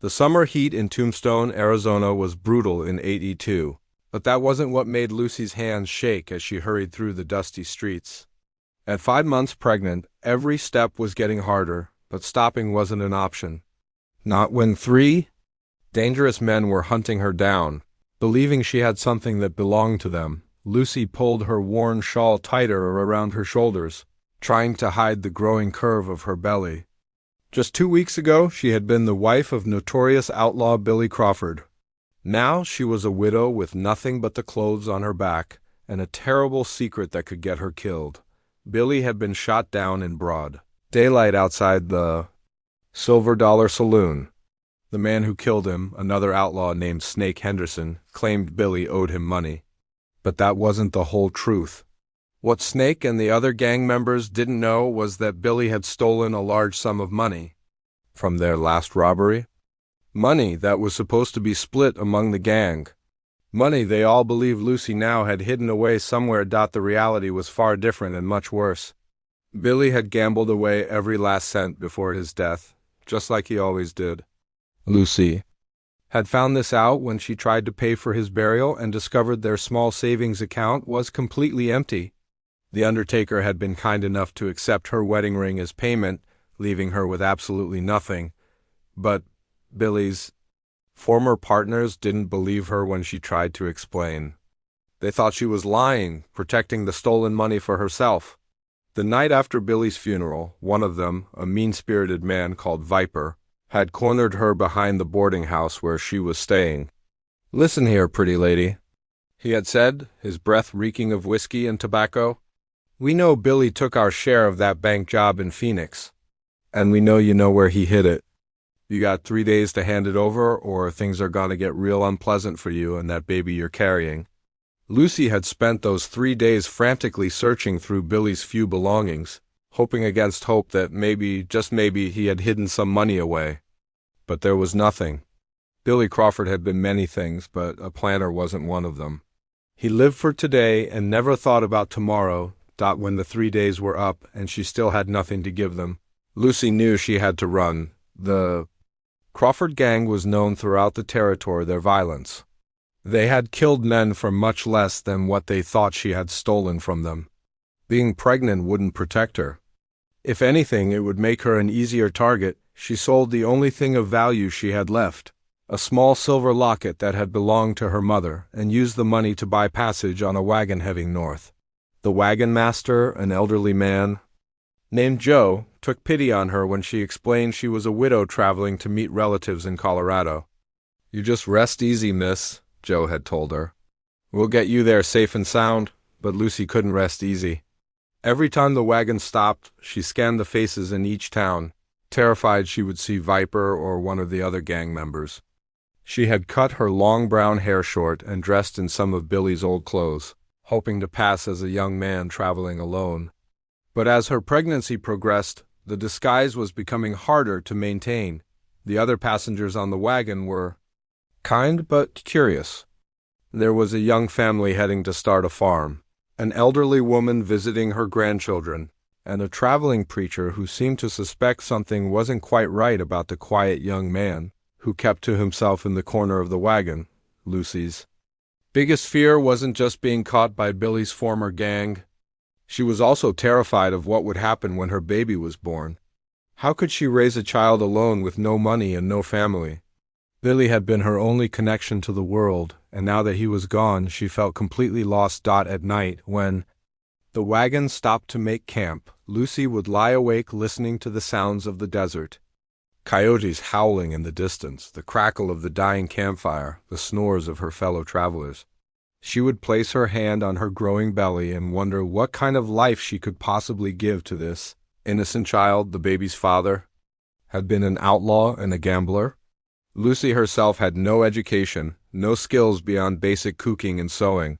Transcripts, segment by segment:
The summer heat in Tombstone, Arizona was brutal in '82, but that wasn't what made Lucy's hands shake as she hurried through the dusty streets. At 5 months pregnant, every step was getting harder, but stopping wasn't an option. Not when three dangerous men were hunting her down. Believing she had something that belonged to them, Lucy pulled her worn shawl tighter around her shoulders, trying to hide the growing curve of her belly. Just 2 weeks ago, she had been the wife of notorious outlaw Billy Crawford. Now she was a widow with nothing but the clothes on her back and a terrible secret that could get her killed. Billy had been shot down in broad daylight outside the Silver Dollar Saloon. The man who killed him, another outlaw named Snake Henderson, claimed Billy owed him money. But that wasn't the whole truth. What Snake and the other gang members didn't know was that Billy had stolen a large sum of money from their last robbery. Money that was supposed to be split among the gang. Money they all believed Lucy now had hidden away somewhere. The reality was far different and much worse. Billy had gambled away every last cent before his death, just like he always did. Lucy had found this out when she tried to pay for his burial and discovered their small savings account was completely empty. The undertaker had been kind enough to accept her wedding ring as payment, leaving her with absolutely nothing. But Billy's former partners didn't believe her when she tried to explain. They thought she was lying, protecting the stolen money for herself. The night after Billy's funeral, one of them, a mean-spirited man called Viper, had cornered her behind the boarding house where she was staying. "Listen here, pretty lady," he had said, his breath reeking of whiskey and tobacco. "We know Billy took our share of that bank job in Phoenix, and we know you know where he hid it. You got 3 days to hand it over, or things are gonna get real unpleasant for you and that baby you're carrying." Lucy had spent those 3 days frantically searching through Billy's few belongings, hoping against hope that maybe, just maybe, he had hidden some money away. But there was nothing. Billy Crawford had been many things, but a planner wasn't one of them. He lived for today and never thought about tomorrow. When the 3 days were up and she still had nothing to give them, Lucy knew she had to run. The Crawford gang was known throughout the territory for their violence. They had killed men for much less than what they thought she had stolen from them. Being pregnant wouldn't protect her. If anything, it would make her an easier target. She sold the only thing of value she had left, a small silver locket that had belonged to her mother, and used the money to buy passage on a wagon heading north. The wagon master, an elderly man named Joe, took pity on her when she explained she was a widow traveling to meet relatives in Colorado. "You just rest easy, miss," Joe had told her. "We'll get you there safe and sound." But Lucy couldn't rest easy. Every time the wagon stopped, she scanned the faces in each town, terrified she would see Viper or one of the other gang members. She had cut her long brown hair short and dressed in some of Billy's old clothes, hoping to pass as a young man traveling alone. But as her pregnancy progressed, the disguise was becoming harder to maintain. The other passengers on the wagon were kind but curious. There was a young family heading to start a farm, an elderly woman visiting her grandchildren, and a traveling preacher who seemed to suspect something wasn't quite right about the quiet young man who kept to himself in the corner of the wagon. Lucy's biggest fear wasn't just being caught by Billy's former gang. She was also terrified of what would happen when her baby was born. How could she raise a child alone with no money and no family? Billy had been her only connection to the world, and now that he was gone, she felt completely lost. At night, when the wagon stopped to make camp, Lucy would lie awake listening to the sounds of the desert. Coyotes howling in the distance, the crackle of the dying campfire, the snores of her fellow travelers. She would place her hand on her growing belly and wonder what kind of life she could possibly give to this innocent child. The baby's father had been an outlaw and a gambler. Lucy herself had no education, no skills beyond basic cooking and sewing.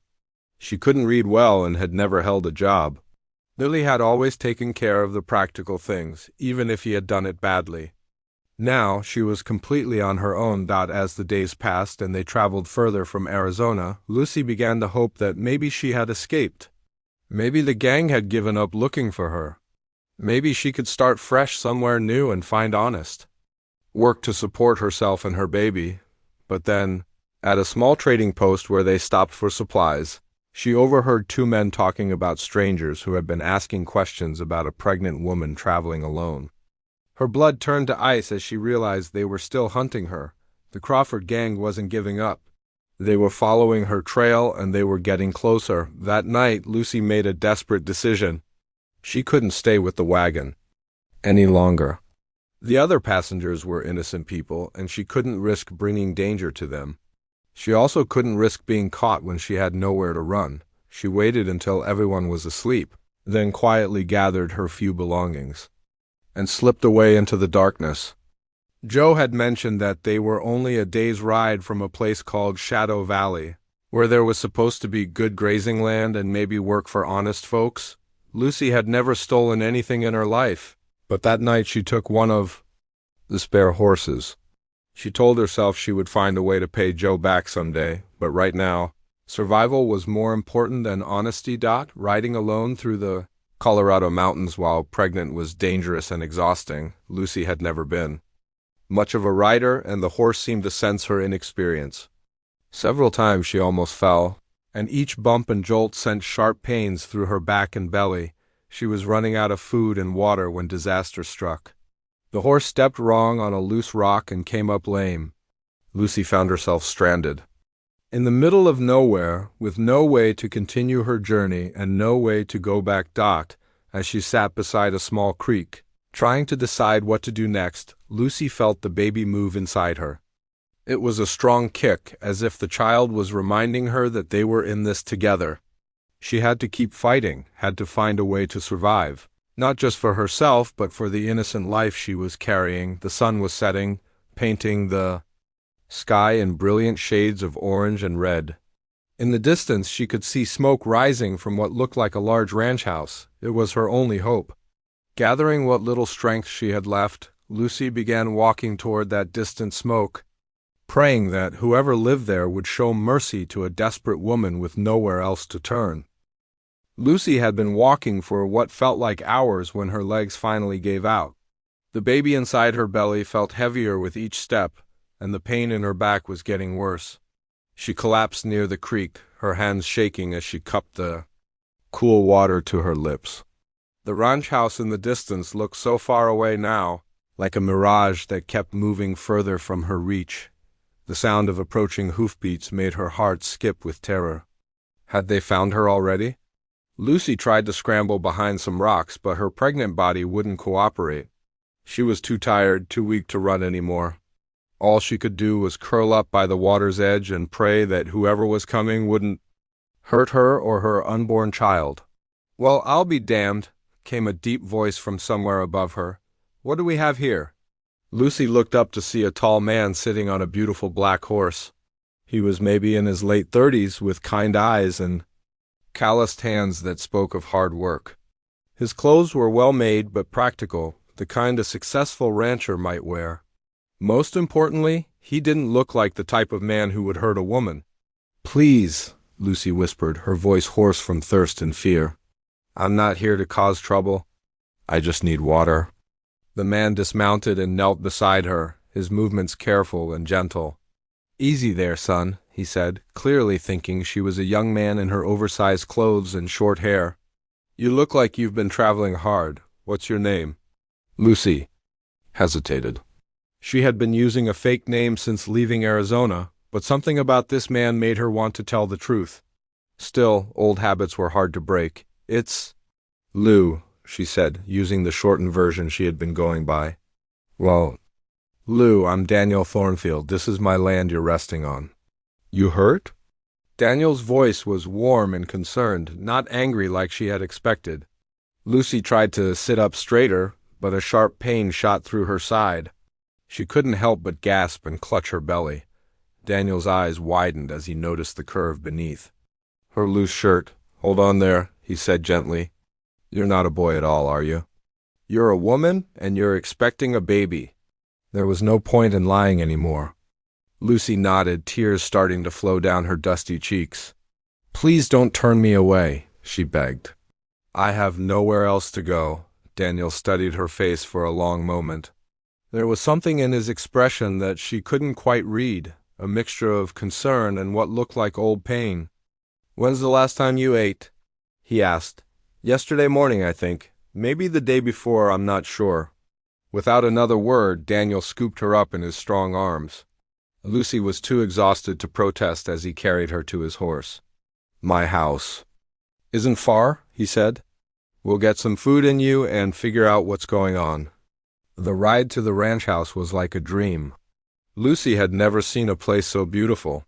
She couldn't read well and had never held a job. Billy had always taken care of the practical things, even if he had done it badly. Now she was completely on her own. As the days passed and they traveled further from Arizona, Lucy began to hope that maybe she had escaped. Maybe the gang had given up looking for her. Maybe she could start fresh somewhere new and find honest work to support herself and her baby. But then, at a small trading post where they stopped for supplies, she overheard two men talking about strangers who had been asking questions about a pregnant woman traveling alone. Her blood turned to ice as she realized they were still hunting her. The Crawford gang wasn't giving up. They were following her trail, and they were getting closer. That night, Lucy made a desperate decision. She couldn't stay with the wagon any longer. The other passengers were innocent people, and she couldn't risk bringing danger to them. She also couldn't risk being caught when she had nowhere to run. She waited until everyone was asleep, then quietly gathered her few belongings and slipped away into the darkness. Joe had mentioned that they were only a day's ride from a place called Shadow Valley, where there was supposed to be good grazing land and maybe work for honest folks. Lucy had never stolen anything in her life, but that night she took one of the spare horses. She told herself she would find a way to pay Joe back someday, but right now, survival was more important than honesty. Riding alone through the Colorado mountains while pregnant was dangerous and exhausting. Lucy had never been much of a rider, and the horse seemed to sense her inexperience. Several times she almost fell, and each bump and jolt sent sharp pains through her back and belly. She was running out of food and water when disaster struck. The horse stepped wrong on a loose rock and came up lame. Lucy found herself stranded in the middle of nowhere, with no way to continue her journey and no way to go back. As she sat beside a small creek, trying to decide what to do next, Lucy felt the baby move inside her. It was a strong kick, as if the child was reminding her that they were in this together. She had to keep fighting, had to find a way to survive, not just for herself, but for the innocent life she was carrying. The sun was setting, painting the sky in brilliant shades of orange and red. In the distance, she could see smoke rising from what looked like a large ranch house. It was her only hope. Gathering what little strength she had left, Lucy began walking toward that distant smoke, praying that whoever lived there would show mercy to a desperate woman with nowhere else to turn. Lucy had been walking for what felt like hours when her legs finally gave out. The baby inside her belly felt heavier with each step, and the pain in her back was getting worse. She collapsed near the creek, her hands shaking as she cupped the cool water to her lips. The ranch house in the distance looked so far away now, like a mirage that kept moving further from her reach. The sound of approaching hoofbeats made her heart skip with terror. Had they found her already? Lucy tried to scramble behind some rocks, but her pregnant body wouldn't cooperate. She was too tired, too weak to run anymore. All she could do was curl up by the water's edge and pray that whoever was coming wouldn't hurt her or her unborn child. "Well, I'll be damned," came a deep voice from somewhere above her. "What do we have here?" Lucy looked up to see a tall man sitting on a beautiful black horse. He was maybe in his late 30s, with kind eyes and calloused hands that spoke of hard work. His clothes were well made but practical, the kind a successful rancher might wear. Most importantly, he didn't look like the type of man who would hurt a woman. "Please," Lucy whispered, her voice hoarse from thirst and fear. "I'm not here to cause trouble. I just need water." The man dismounted and knelt beside her, his movements careful and gentle. "Easy there, son," he said, clearly thinking she was a young man in her oversized clothes and short hair. "You look like you've been traveling hard. What's your name?" Lucy hesitated. She had been using a fake name since leaving Arizona, but something about this man made her want to tell the truth. Still, old habits were hard to break. "It's Lou," she said, using the shortened version she had been going by. "Well, Lou, I'm Daniel Thornfield. This is my land you're resting on." "You hurt?" Daniel's voice was warm and concerned, not angry like she had expected. Lucy tried to sit up straighter, but a sharp pain shot through her side. She couldn't help but gasp and clutch her belly. Daniel's eyes widened as he noticed the curve beneath her loose shirt. "Hold on there," he said gently. "You're not a boy at all, are you? You're a woman, and you're expecting a baby." There was no point in lying anymore. Lucy nodded, tears starting to flow down her dusty cheeks. "Please don't turn me away," she begged. "I have nowhere else to go." Daniel studied her face for a long moment. There was something in his expression that she couldn't quite read, a mixture of concern and what looked like old pain. "When's the last time you ate?" he asked. "Yesterday morning, I think. Maybe the day before, I'm not sure." Without another word, Daniel scooped her up in his strong arms. Lucy was too exhausted to protest as he carried her to his horse. "My house isn't far," he said. "We'll get some food in you and figure out what's going on." The ride to the ranch house was like a dream. Lucy had never seen a place so beautiful.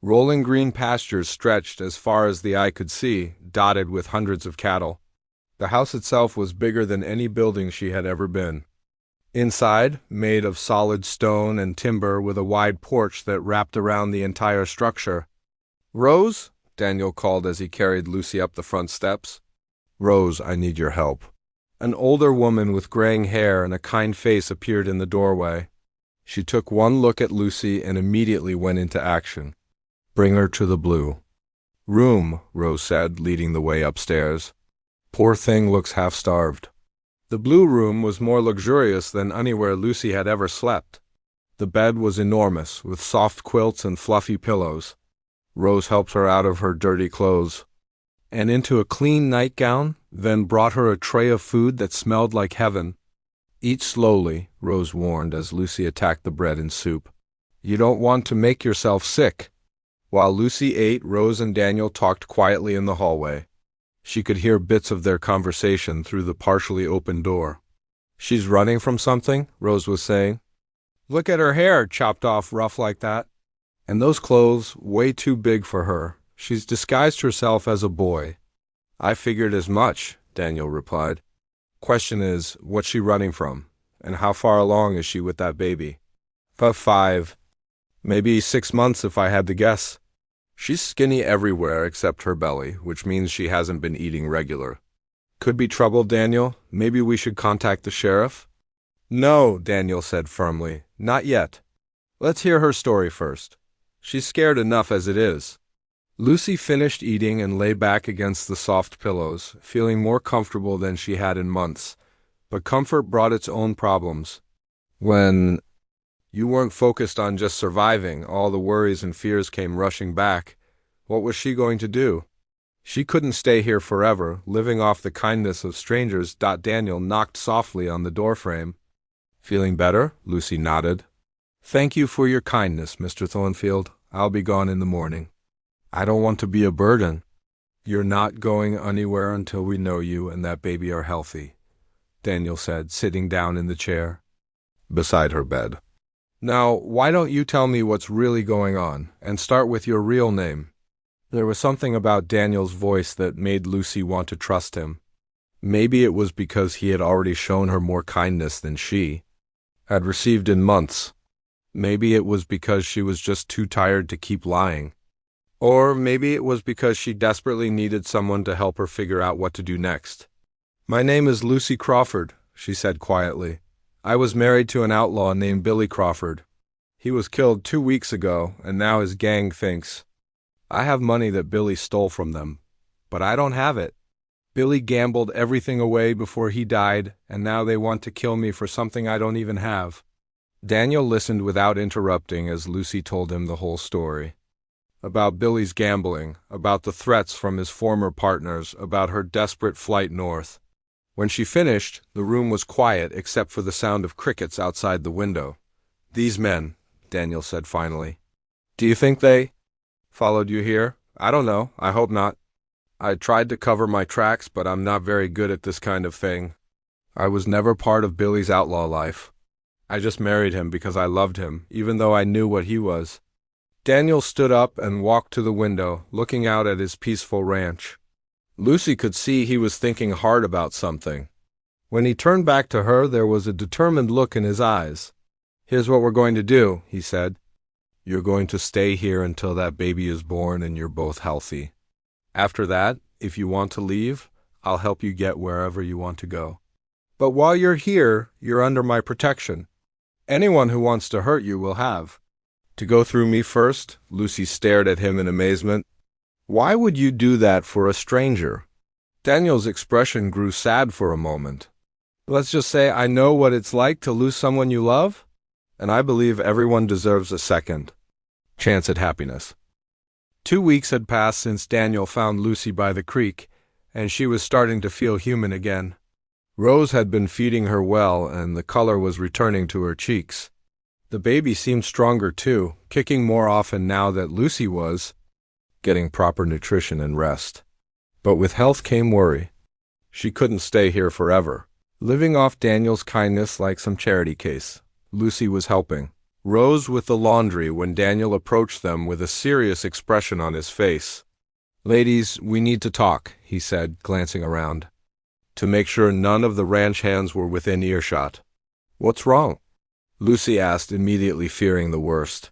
Rolling green pastures stretched as far as the eye could see, dotted with hundreds of cattle. The house itself was bigger than any building she had ever been. Inside, made of solid stone and timber with a wide porch that wrapped around the entire structure. "Rose?" Daniel called as he carried Lucy up the front steps. "Rose, I need your help." An older woman with graying hair and a kind face appeared in the doorway. She took one look at Lucy and immediately went into action. "Bring her to the blue room," Rose said, leading the way upstairs. "Poor thing looks half-starved." The blue room was more luxurious than anywhere Lucy had ever slept. The bed was enormous, with soft quilts and fluffy pillows. Rose helped her out of her dirty clothes and into a clean nightgown, then brought her a tray of food that smelled like heaven. "Eat slowly," Rose warned as Lucy attacked the bread and soup. "You don't want to make yourself sick." While Lucy ate, Rose and Daniel talked quietly in the hallway. She could hear bits of their conversation through the partially open door. "She's running from something," Rose was saying. "Look at her hair, chopped off rough like that. And those clothes, way too big for her. She's disguised herself as a boy." "I figured as much," Daniel replied. "Question is, what's she running from? And how far along is she with that baby?" "5. Maybe 6 months if I had to guess. She's skinny everywhere except her belly, which means she hasn't been eating regular." "Could be trouble, Daniel. Maybe we should contact the sheriff?" "No," Daniel said firmly. "Not yet. Let's hear her story first. She's scared enough as it is." Lucy finished eating and lay back against the soft pillows, feeling more comfortable than she had in months. But comfort brought its own problems. When you weren't focused on just surviving, all the worries and fears came rushing back. What was she going to do? She couldn't stay here forever, living off the kindness of strangers. Daniel knocked softly on the doorframe. "Feeling better?" Lucy nodded. "Thank you for your kindness, Mr. Thornfield. I'll be gone in the morning." "I don't want to be a burden." "You're not going anywhere until we know you and that baby are healthy," Daniel said, sitting down in the chair beside her bed. "Now, why don't you tell me what's really going on, and start with your real name?" There was something about Daniel's voice that made Lucy want to trust him. Maybe it was because he had already shown her more kindness than she had received in months. Maybe it was because she was just too tired to keep lying. Or maybe it was because she desperately needed someone to help her figure out what to do next. "My name is Lucy Crawford," she said quietly. "I was married to an outlaw named Billy Crawford. He was killed 2 weeks ago, and now his gang thinks I have money that Billy stole from them. But I don't have it. Billy gambled everything away before he died, and now they want to kill me for something I don't even have." Daniel listened without interrupting as Lucy told him the whole story. About Billy's gambling, about the threats from his former partners, about her desperate flight north. When she finished, the room was quiet except for the sound of crickets outside the window. "These men," Daniel said finally. "Do you think they followed you here? I don't know. I hope not. I tried to cover my tracks, but I'm not very good at this kind of thing. I was never part of Billy's outlaw life. I just married him because I loved him, even though I knew what he was." Daniel stood up and walked to the window, looking out at his peaceful ranch. Lucy could see he was thinking hard about something. When he turned back to her, there was a determined look in his eyes. "Here's what we're going to do," he said. "You're going to stay here until that baby is born and you're both healthy. After that, if you want to leave, I'll help you get wherever you want to go. But while you're here, you're under my protection. Anyone who wants to hurt you will have to go through me first." Lucy stared at him in amazement. "Why would you do that for a stranger?" Daniel's expression grew sad for a moment. Let's just say I know what it's like to lose someone you love, and I believe everyone deserves a second chance at happiness. 2 weeks had passed since Daniel found Lucy by the creek, and she was starting to feel human again. Rose had been feeding her well, and the color was returning to her cheeks. The baby seemed stronger too, kicking more often now that Lucy was getting proper nutrition and rest. But with health came worry. She couldn't stay here forever, living off Daniel's kindness like some charity case. Lucy was helping Rose with the laundry when Daniel approached them with a serious expression on his face. "Ladies, we need to talk," he said, glancing around, to make sure none of the ranch hands were within earshot. "What's wrong?" Lucy asked, immediately fearing the worst.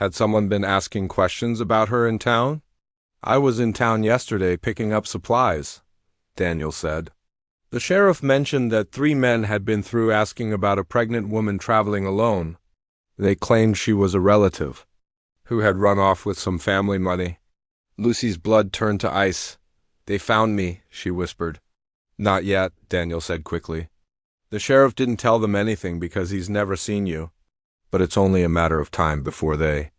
Had someone been asking questions about her in town? "I was in town yesterday picking up supplies," Daniel said. "The sheriff mentioned that 3 men had been through asking about a pregnant woman traveling alone. They claimed she was a relative who had run off with some family money." Lucy's blood turned to ice. "They found me," she whispered. "Not yet," Daniel said quickly. "The sheriff didn't tell them anything because he's never seen you. But it's only a matter of time before they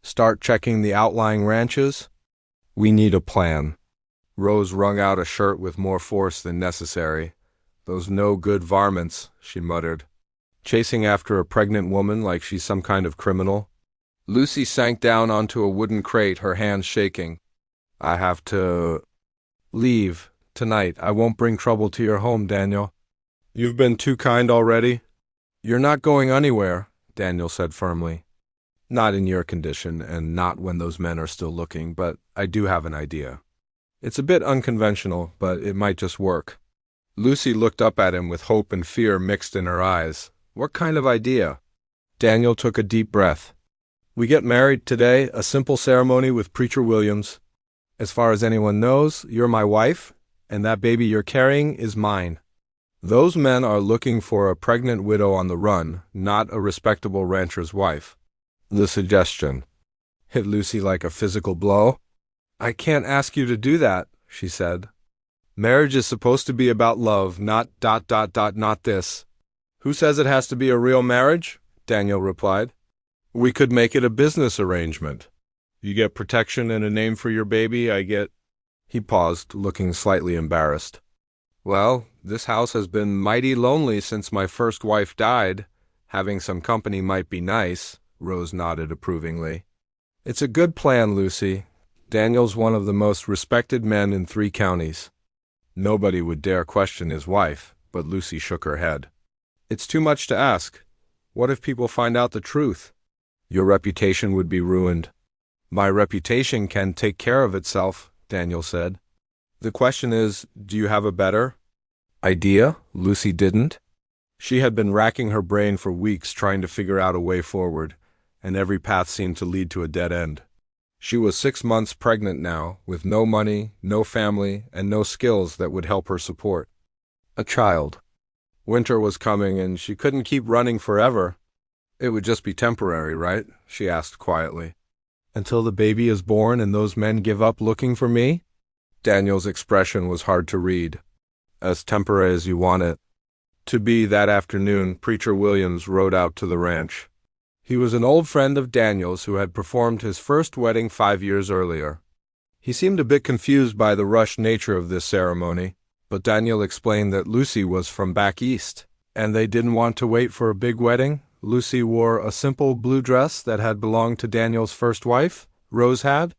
start checking the outlying ranches. We need a plan." Rose wrung out a shirt with more force than necessary. "Those no-good varmints," she muttered. "Chasing after a pregnant woman like she's some kind of criminal." Lucy sank down onto a wooden crate, her hands shaking. "I have to leave tonight. I won't bring trouble to your home, Daniel. You've been too kind already." "You're not going anywhere," Daniel said firmly. "Not in your condition, and not when those men are still looking, but I do have an idea. It's a bit unconventional, but it might just work." Lucy looked up at him with hope and fear mixed in her eyes. "What kind of idea?" Daniel took a deep breath. "We get married today, a simple ceremony with Preacher Williams. As far as anyone knows, you're my wife, and that baby you're carrying is mine. Those men are looking for a pregnant widow on the run, not a respectable rancher's wife." The suggestion hit Lucy like a physical blow. "I can't ask you to do that," she said. "Marriage is supposed to be about love, not ... not this." "Who says it has to be a real marriage?" Daniel replied. "We could make it a business arrangement. You get protection and a name for your baby, I get—" He paused, looking slightly embarrassed. "Well, this house has been mighty lonely since my first wife died. Having some company might be nice," Rose nodded approvingly. "It's a good plan, Lucy. Daniel's one of the most respected men in 3 counties. Nobody would dare question his wife," but Lucy shook her head. "It's too much to ask. What if people find out the truth? Your reputation would be ruined." "My reputation can take care of itself," Daniel said. "The question is, do you have a better idea?" Lucy didn't. She had been racking her brain for weeks trying to figure out a way forward, and every path seemed to lead to a dead end. She was 6 months pregnant now, with no money, no family, and no skills that would help her support a child. Winter was coming, and she couldn't keep running forever. "It would just be temporary, right?" she asked quietly. "Until the baby is born and those men give up looking for me?" Daniel's expression was hard to read. "As temporary as you want it." To be that afternoon, Preacher Williams rode out to the ranch. He was an old friend of Daniel's who had performed his first wedding 5 years earlier. He seemed a bit confused by the rushed nature of this ceremony, but Daniel explained that Lucy was from back east, and they didn't want to wait for a big wedding. Lucy wore a simple blue dress that had belonged to Daniel's first wife, Rose had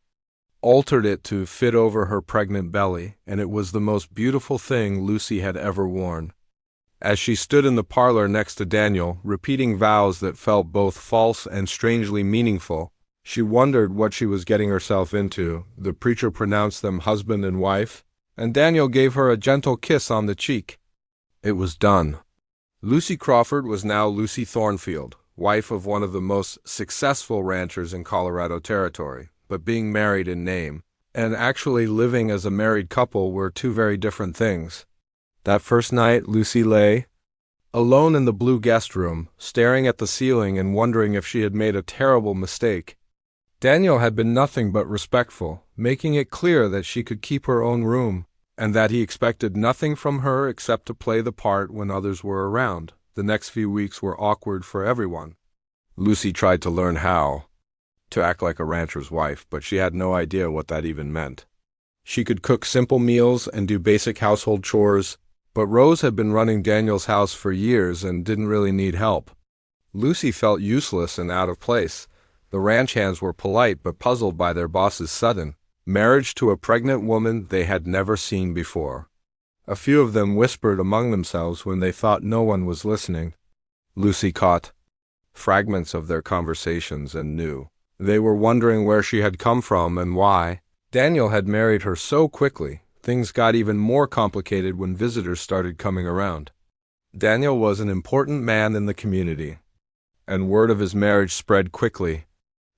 altered it to fit over her pregnant belly, and it was the most beautiful thing Lucy had ever worn. As she stood in the parlor next to Daniel, repeating vows that felt both false and strangely meaningful, she wondered what she was getting herself into. The preacher pronounced them husband and wife, and Daniel gave her a gentle kiss on the cheek. It was done. Lucy Crawford was now Lucy Thornfield, wife of one of the most successful ranchers in Colorado Territory, but being married in name and actually living as a married couple were 2 very different things. That first night, Lucy lay alone in the blue guest room, staring at the ceiling and wondering if she had made a terrible mistake. Daniel had been nothing but respectful, making it clear that she could keep her own room and that he expected nothing from her except to play the part when others were around. The next few weeks were awkward for everyone. Lucy tried to learn how to act like a rancher's wife, but she had no idea what that even meant. She could cook simple meals and do basic household chores, but Rose had been running Daniel's house for years and didn't really need help. Lucy felt useless and out of place. The ranch hands were polite but puzzled by their boss's sudden marriage to a pregnant woman they had never seen before. A few of them whispered among themselves when they thought no one was listening. Lucy caught fragments of their conversations and knew they were wondering where she had come from and why. Daniel had married her so quickly. Things got even more complicated when visitors started coming around. Daniel was an important man in the community, and word of his marriage spread quickly.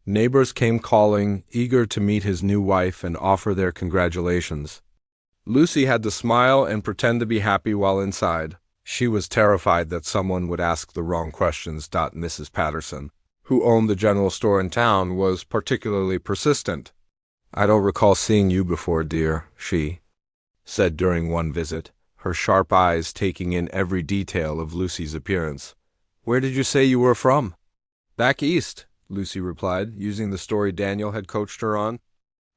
Neighbors came calling, eager to meet his new wife and offer their congratulations. Lucy had to smile and pretend to be happy while inside. She was terrified that someone would ask the wrong questions. Mrs. Patterson, who owned the general store in town, was particularly persistent. "I don't recall seeing you before, dear," she said during one visit, her sharp eyes taking in every detail of Lucy's appearance. "Where did you say you were from?" "Back east," Lucy replied, using the story Daniel had coached her on.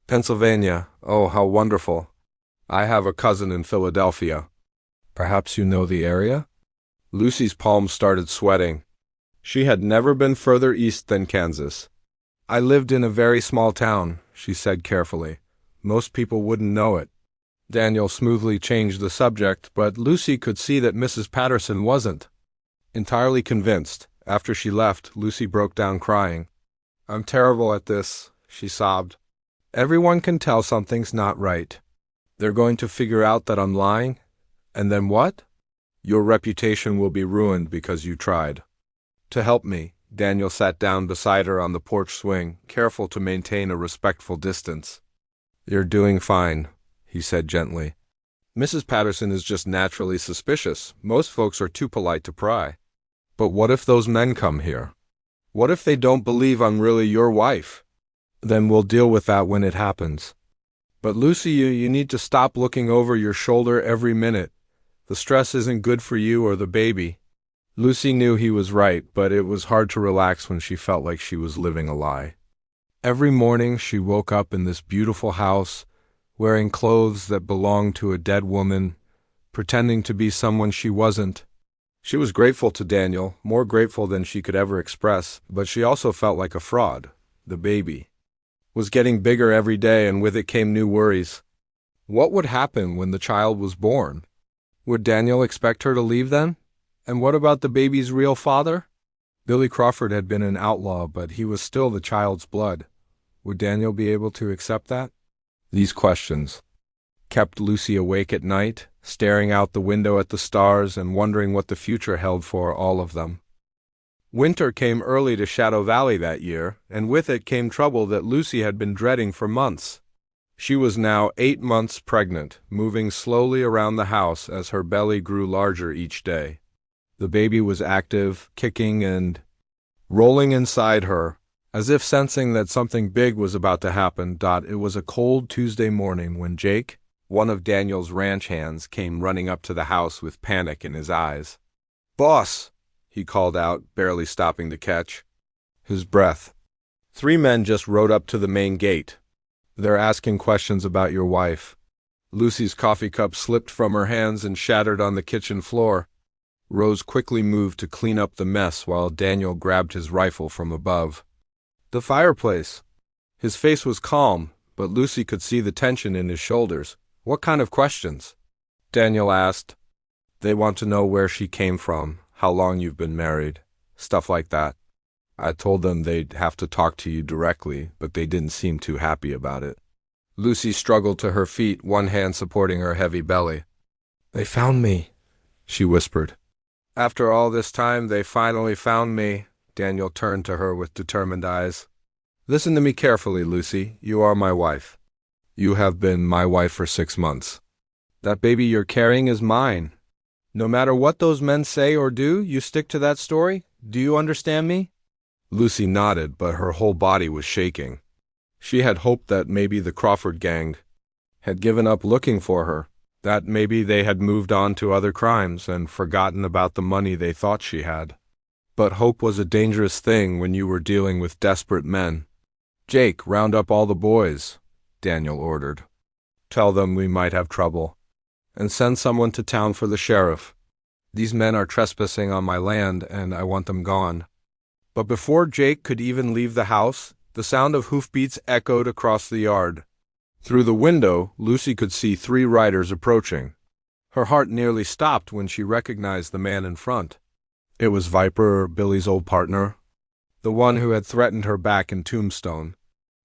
"Pennsylvania. Oh, how wonderful. I have a cousin in Philadelphia. Perhaps you know the area?" Lucy's palms started sweating. She had never been further east than Kansas. "I lived in a very small town," she said carefully. "Most people wouldn't know it." Daniel smoothly changed the subject, but Lucy could see that Mrs. Patterson wasn't entirely convinced. After she left, Lucy broke down crying. "I'm terrible at this," she sobbed. "Everyone can tell something's not right. They're going to figure out that I'm lying, and then what? Your reputation will be ruined because you tried to help me." Daniel sat down beside her on the porch swing, careful to maintain a respectful distance. "You're doing fine," he said gently. "Mrs. Patterson is just naturally suspicious. Most folks are too polite to pry. But what if those men come here? What if they don't believe I'm really your wife? Then we'll deal with that when it happens. But Lucy, you need to stop looking over your shoulder every minute. The stress isn't good for you or the baby." Lucy knew he was right, but it was hard to relax when she felt like she was living a lie. Every morning she woke up in this beautiful house, wearing clothes that belonged to a dead woman, pretending to be someone she wasn't. She was grateful to Daniel, more grateful than she could ever express, but she also felt like a fraud. The baby was getting bigger every day, and with it came new worries. What would happen when the child was born? Would Daniel expect her to leave then? And what about the baby's real father? Billy Crawford had been an outlaw, but he was still the child's blood. Would Daniel be able to accept that? These questions kept Lucy awake at night, staring out the window at the stars and wondering what the future held for all of them. Winter came early to Shadow Valley that year, and with it came trouble that Lucy had been dreading for months. She was now 8 months pregnant, moving slowly around the house as her belly grew larger each day. The baby was active, kicking and rolling inside her, as if sensing that something big was about to happen. It was a cold Tuesday morning when Jake, one of Daniel's ranch hands, came running up to the house with panic in his eyes. "Boss!" he called out, barely stopping to catch his breath. "3 men just rode up to the main gate. They're asking questions about your wife." Lucy's coffee cup slipped from her hands and shattered on the kitchen floor. Rose quickly moved to clean up the mess while Daniel grabbed his rifle from above the fireplace. His face was calm, but Lucy could see the tension in his shoulders. "What kind of questions?" Daniel asked. "They want to know where she came from, how long you've been married, stuff like that. I told them they'd have to talk to you directly, but they didn't seem too happy about it." Lucy struggled to her feet, one hand supporting her heavy belly. "They found me," she whispered. "After all this time, they finally found me." Daniel turned to her with determined eyes. "Listen to me carefully, Lucy. You are my wife. You have been my wife for 6 months. That baby you're carrying is mine. No matter what those men say or do, you stick to that story. Do you understand me?" Lucy nodded, but her whole body was shaking. She had hoped that maybe the Crawford gang had given up looking for her. that maybe they had moved on to other crimes and forgotten about the money they thought she had. But hope was a dangerous thing when you were dealing with desperate men. "Jake, round up all the boys," Daniel ordered. "Tell them we might have trouble. And send someone to town for the sheriff. These men are trespassing on my land, and I want them gone." But before Jake could even leave the house, the sound of hoofbeats echoed across the yard. Through the window, Lucy could see 3 riders approaching. Her heart nearly stopped when she recognized the man in front. It was Viper, Billy's old partner, the one who had threatened her back in Tombstone.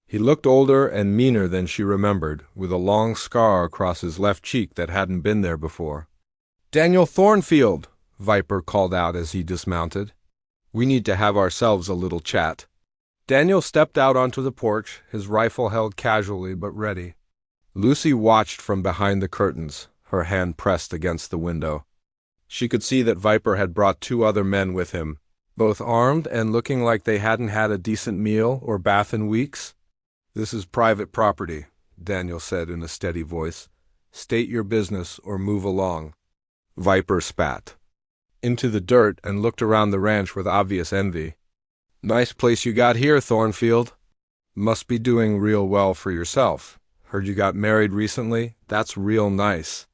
He looked older and meaner than she remembered, with a long scar across his left cheek that hadn't been there before. "Daniel Thornfield," Viper called out as he dismounted. "We need to have ourselves a little chat." Daniel stepped out onto the porch, his rifle held casually but ready. Lucy watched from behind the curtains, her hand pressed against the window. She could see that Viper had brought 2 other men with him, both armed and looking like they hadn't had a decent meal or bath in weeks. "This is private property," Daniel said in a steady voice. "State your business or move along." Viper spat into the dirt and looked around the ranch with obvious envy. "Nice place you got here, Thornfield. Must be doing real well for yourself. Heard you got married recently. That's real nice.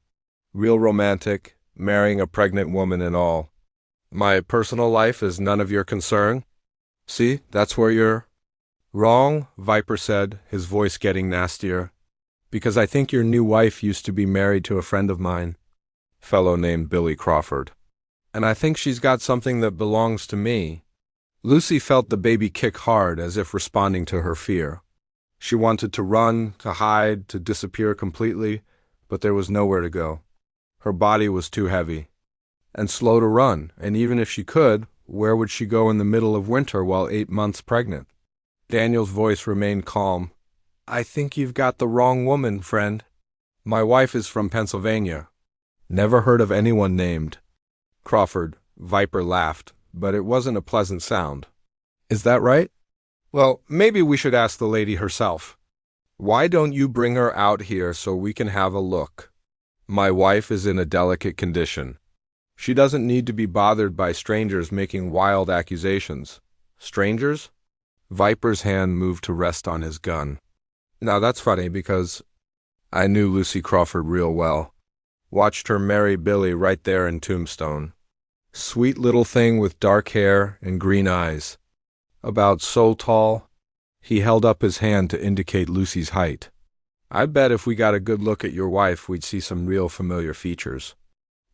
Real romantic, marrying a pregnant woman and all. My personal life is none of your concern. See, that's where you're—" "Wrong," Viper said, his voice getting nastier. "Because I think your new wife used to be married to a friend of mine, fellow named Billy Crawford. And I think she's got something that belongs to me." Lucy felt the baby kick hard, as if responding to her fear. She wanted to run, to hide, to disappear completely, but there was nowhere to go. Her body was too heavy and slow to run, and even if she could, where would she go in the middle of winter while 8 months pregnant? Daniel's voice remained calm. "I think you've got the wrong woman, friend. My wife is from Pennsylvania. Never heard of anyone named Crawford." Viper laughed, but it wasn't a pleasant sound. "Is that right? Well, maybe we should ask the lady herself. Why don't you bring her out here so we can have a look? My wife is in a delicate condition. She doesn't need to be bothered by strangers making wild accusations." "Strangers?" Viper's hand moved to rest on his gun. "Now that's funny because I knew Lucy Crawford real well. Watched her marry Billy right there in Tombstone. Sweet little thing with dark hair and green eyes. About so tall." He held up his hand to indicate Lucy's height. "I bet if we got a good look at your wife, we'd see some real familiar features."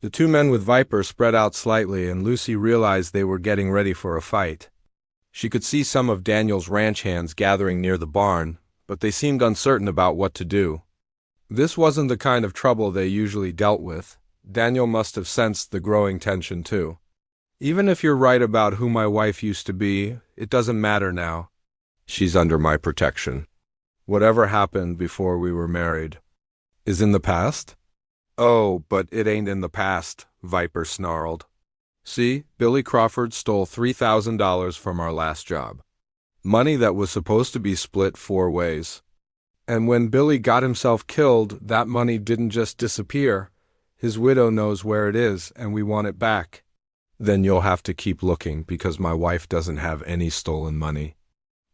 The 2 men with Viper spread out slightly, and Lucy realized they were getting ready for a fight. She could see some of Daniel's ranch hands gathering near the barn, but they seemed uncertain about what to do. This wasn't the kind of trouble they usually dealt with. Daniel must have sensed the growing tension too. "Even if you're right about who my wife used to be, it doesn't matter now. She's under my protection. Whatever happened before we were married is in the past." "Oh, but it ain't in the past," Viper snarled. "See, Billy Crawford stole $3,000 from our last job. Money that was supposed to be split 4 ways. And when Billy got himself killed, that money didn't just disappear. His widow knows where it is, and we want it back." "Then you'll have to keep looking, because my wife doesn't have any stolen money."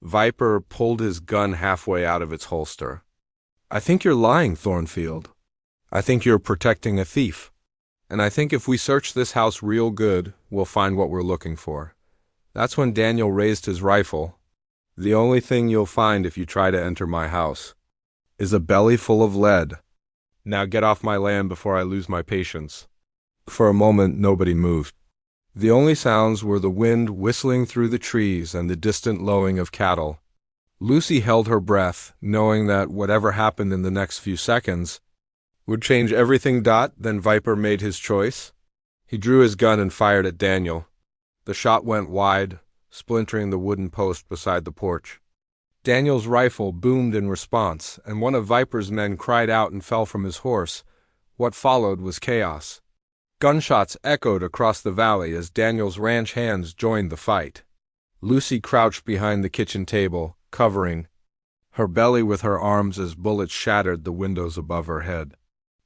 Viper pulled his gun halfway out of its holster. "I think you're lying, Thornfield. I think you're protecting a thief. And I think if we search this house real good, we'll find what we're looking for." That's when Daniel raised his rifle. "The only thing you'll find if you try to enter my house is a belly full of lead. Now get off my land before I lose my patience." For a moment, nobody moved. The only sounds were the wind whistling through the trees and the distant lowing of cattle. Lucy held her breath, knowing that whatever happened in the next few seconds would change everything. Then Viper made his choice. He drew his gun and fired at Daniel. The shot went wide, splintering the wooden post beside the porch. Daniel's rifle boomed in response, and one of Viper's men cried out and fell from his horse. What followed was chaos. Gunshots echoed across the valley as Daniel's ranch hands joined the fight. Lucy crouched behind the kitchen table, covering her belly with her arms as bullets shattered the windows above her head.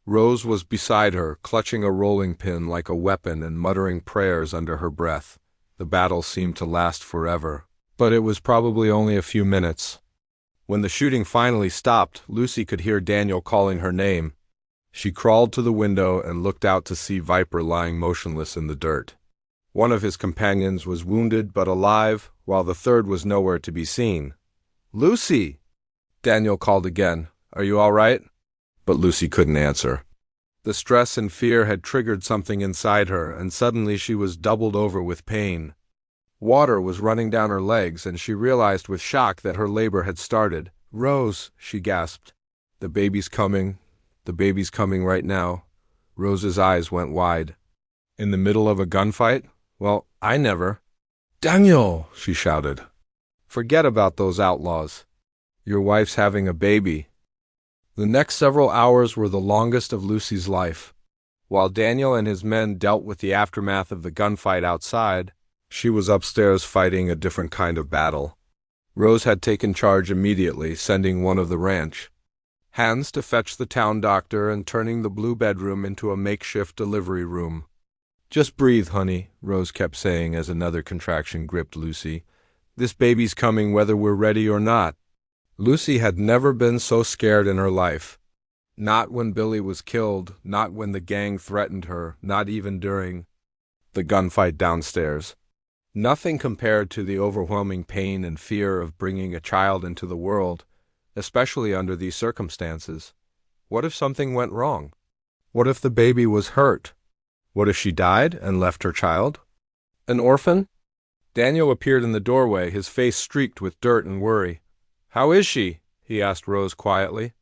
Rose was beside her, clutching a rolling pin like a weapon and muttering prayers under her breath. The battle seemed to last forever, but it was probably only a few minutes. When the shooting finally stopped, Lucy could hear Daniel calling her name. She crawled to the window and looked out to see Viper lying motionless in the dirt. One of his companions was wounded but alive, while the third was nowhere to be seen. "Lucy!" Daniel called again. "Are you all right?" But Lucy couldn't answer. The stress and fear had triggered something inside her, and suddenly she was doubled over with pain. Water was running down her legs, and she realized with shock that her labor had started. "Rose," she gasped. "The baby's coming. The baby's coming right now." Rose's eyes went wide. "In the middle of a gunfight? Well, I never." "Daniel!" she shouted. "Forget about those outlaws. Your wife's having a baby." The next several hours were the longest of Lucy's life. While Daniel and his men dealt with the aftermath of the gunfight outside, she was upstairs fighting a different kind of battle. Rose had taken charge immediately, sending one of the ranch hands to fetch the town doctor and turning the blue bedroom into a makeshift delivery room. "Just breathe, honey," Rose kept saying as another contraction gripped Lucy. "This baby's coming whether we're ready or not." Lucy had never been so scared in her life. Not when Billy was killed, not when the gang threatened her, not even during the gunfight downstairs. Nothing compared to the overwhelming pain and fear of bringing a child into the world, especially under these circumstances. What if something went wrong? What if the baby was hurt? What if she died and left her child? An orphan? Daniel appeared in the doorway, his face streaked with dirt and worry. "How is she?" he asked Rose quietly.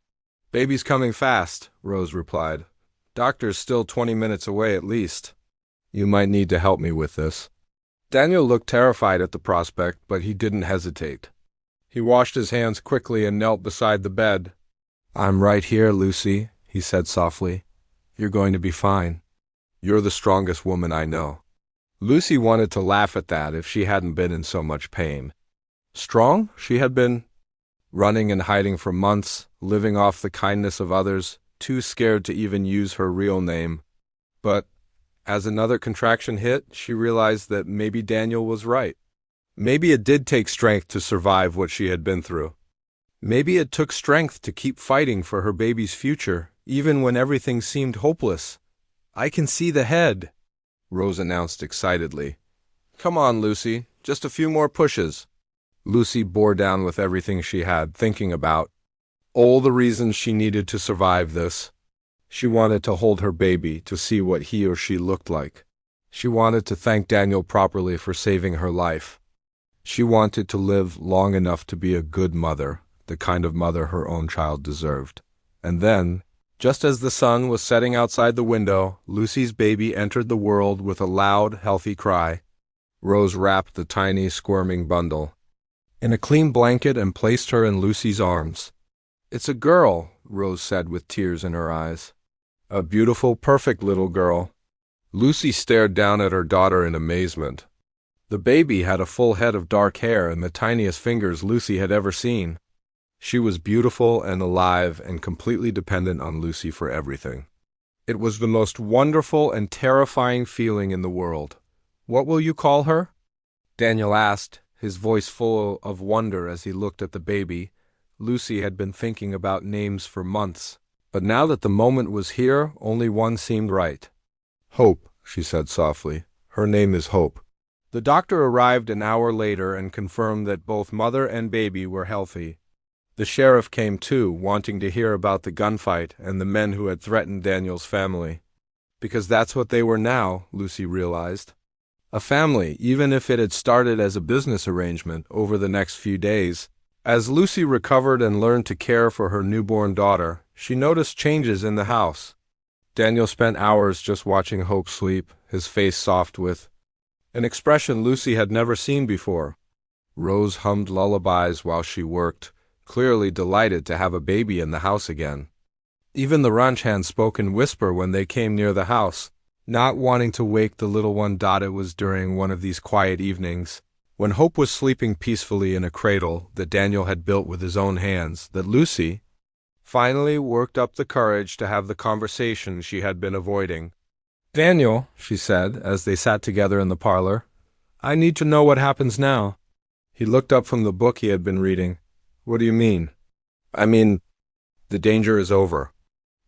"Baby's coming fast," Rose replied. "Doctor's still 20 minutes away at least. You might need to help me with this." Daniel looked terrified at the prospect, but he didn't hesitate. He washed his hands quickly and knelt beside the bed. "I'm right here, Lucy," he said softly. "You're going to be fine. You're the strongest woman I know." Lucy wanted to laugh at that if she hadn't been in so much pain. Strong? She had been running and hiding for months, living off the kindness of others, too scared to even use her real name. But as another contraction hit, she realized that maybe Daniel was right. Maybe it did take strength to survive what she had been through. Maybe it took strength to keep fighting for her baby's future, even when everything seemed hopeless. "I can see the head," Rose announced excitedly. "Come on, Lucy, just a few more pushes." Lucy bore down with everything she had, thinking about all the reasons she needed to survive this. She wanted to hold her baby, to see what he or she looked like. She wanted to thank Daniel properly for saving her life. She wanted to live long enough to be a good mother, the kind of mother her own child deserved. And then, just as the sun was setting outside the window, Lucy's baby entered the world with a loud, healthy cry. Rose wrapped the tiny, squirming bundle in a clean blanket and placed her in Lucy's arms. "It's a girl," Rose said with tears in her eyes. "A beautiful, perfect little girl." Lucy stared down at her daughter in amazement. The baby had a full head of dark hair and the tiniest fingers Lucy had ever seen. She was beautiful and alive and completely dependent on Lucy for everything. It was the most wonderful and terrifying feeling in the world. "What will you call her?" Daniel asked, his voice full of wonder as he looked at the baby. Lucy had been thinking about names for months, but now that the moment was here, only one seemed right. "Hope," she said softly. "Her name is Hope." The doctor arrived an hour later and confirmed that both mother and baby were healthy. The sheriff came too, wanting to hear about the gunfight and the men who had threatened Daniel's family. Because that's what they were now, Lucy realized. A family, even if it had started as a business arrangement over the next few days. As Lucy recovered and learned to care for her newborn daughter, she noticed changes in the house. Daniel spent hours just watching Hope sleep, his face soft with an expression Lucy had never seen before. Rose hummed lullabies while she worked, clearly delighted to have a baby in the house again. Even the ranch hands spoke in whisper when they came near the house, not wanting to wake the little one. It was during one of these quiet evenings, when Hope was sleeping peacefully in a cradle that Daniel had built with his own hands, that Lucy finally worked up the courage to have the conversation she had been avoiding. "Daniel," she said, as they sat together in the parlor, "I need to know what happens now." He looked up from the book he had been reading. "What do you mean?" "I mean, the danger is over.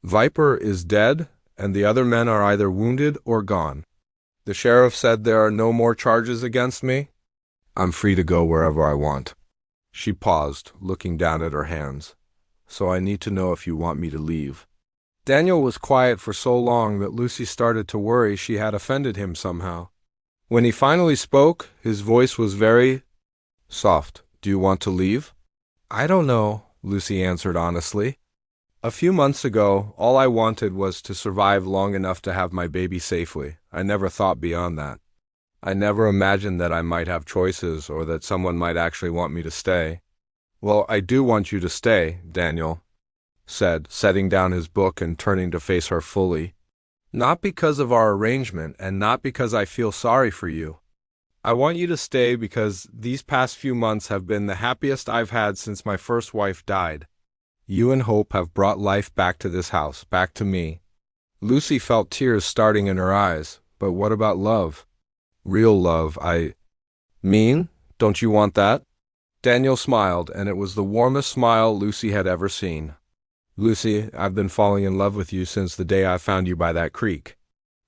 Viper is dead, and the other men are either wounded or gone. The sheriff said there are no more charges against me. I'm free to go wherever I want." She paused, looking down at her hands. "So I need to know if you want me to leave." Daniel was quiet for so long that Lucy started to worry she had offended him somehow. When he finally spoke, his voice was very soft. "Do you want to leave?" "I don't know," Lucy answered honestly. "A few months ago, all I wanted was to survive long enough to have my baby safely. I never thought beyond that. I never imagined that I might have choices or that someone might actually want me to stay." "Well, I do want you to stay," Daniel said, setting down his book and turning to face her fully. "Not because of our arrangement and not because I feel sorry for you. I want you to stay because these past few months have been the happiest I've had since my first wife died. You and Hope have brought life back to this house, back to me." Lucy felt tears starting in her eyes. "But what about love? Real love, I mean? Don't you want that?" Daniel smiled, and it was the warmest smile Lucy had ever seen. "Lucy, I've been falling in love with you since the day I found you by that creek.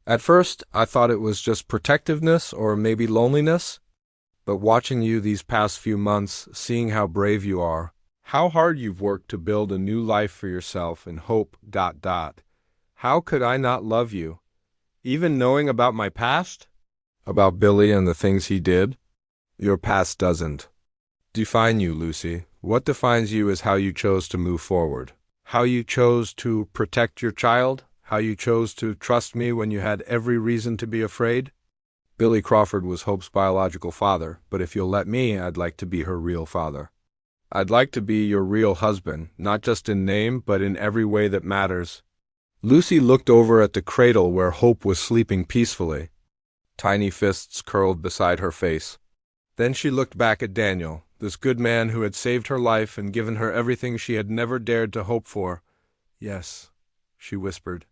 At first, I thought it was just protectiveness or maybe loneliness. But watching you these past few months, seeing how brave you are, how hard you've worked to build a new life for yourself and hope, how could I not love you? Even knowing about my past? About Billy and the things he did? Your past doesn't define you, Lucy. What defines you is how you chose to move forward. How you chose to protect your child. How you chose to trust me when you had every reason to be afraid. Billy Crawford was Hope's biological father, but if you'll let me, I'd like to be her real father. I'd like to be your real husband, not just in name, but in every way that matters." Lucy looked over at the cradle where Hope was sleeping peacefully. Tiny fists curled beside her face. Then she looked back at Daniel, this good man who had saved her life and given her everything she had never dared to hope for. "Yes," she whispered.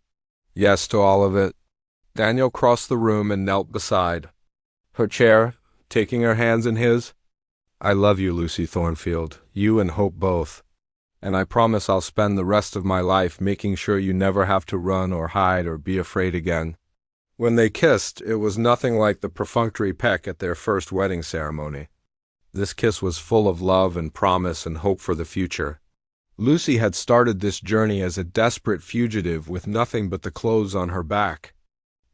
"Yes to all of it." Daniel crossed the room and knelt beside her chair, taking her hands in his. "I love you, Lucy Thornfield, you and Hope both. And I promise I'll spend the rest of my life making sure you never have to run or hide or be afraid again." When they kissed, it was nothing like the perfunctory peck at their first wedding ceremony. This kiss was full of love and promise and hope for the future. Lucy had started this journey as a desperate fugitive with nothing but the clothes on her back.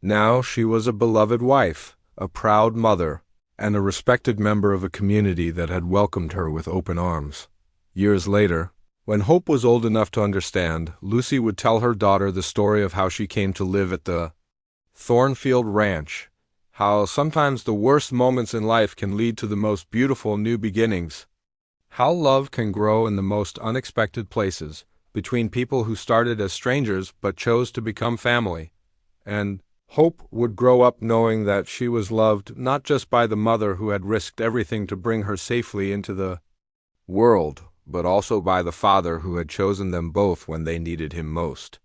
Now she was a beloved wife, a proud mother, and a respected member of a community that had welcomed her with open arms. Years later, when Hope was old enough to understand, Lucy would tell her daughter the story of how she came to live at the Thornfield Ranch, how sometimes the worst moments in life can lead to the most beautiful new beginnings, how love can grow in the most unexpected places, between people who started as strangers but chose to become family. And Hope would grow up knowing that she was loved not just by the mother who had risked everything to bring her safely into the world, but also by the father who had chosen them both when they needed him most.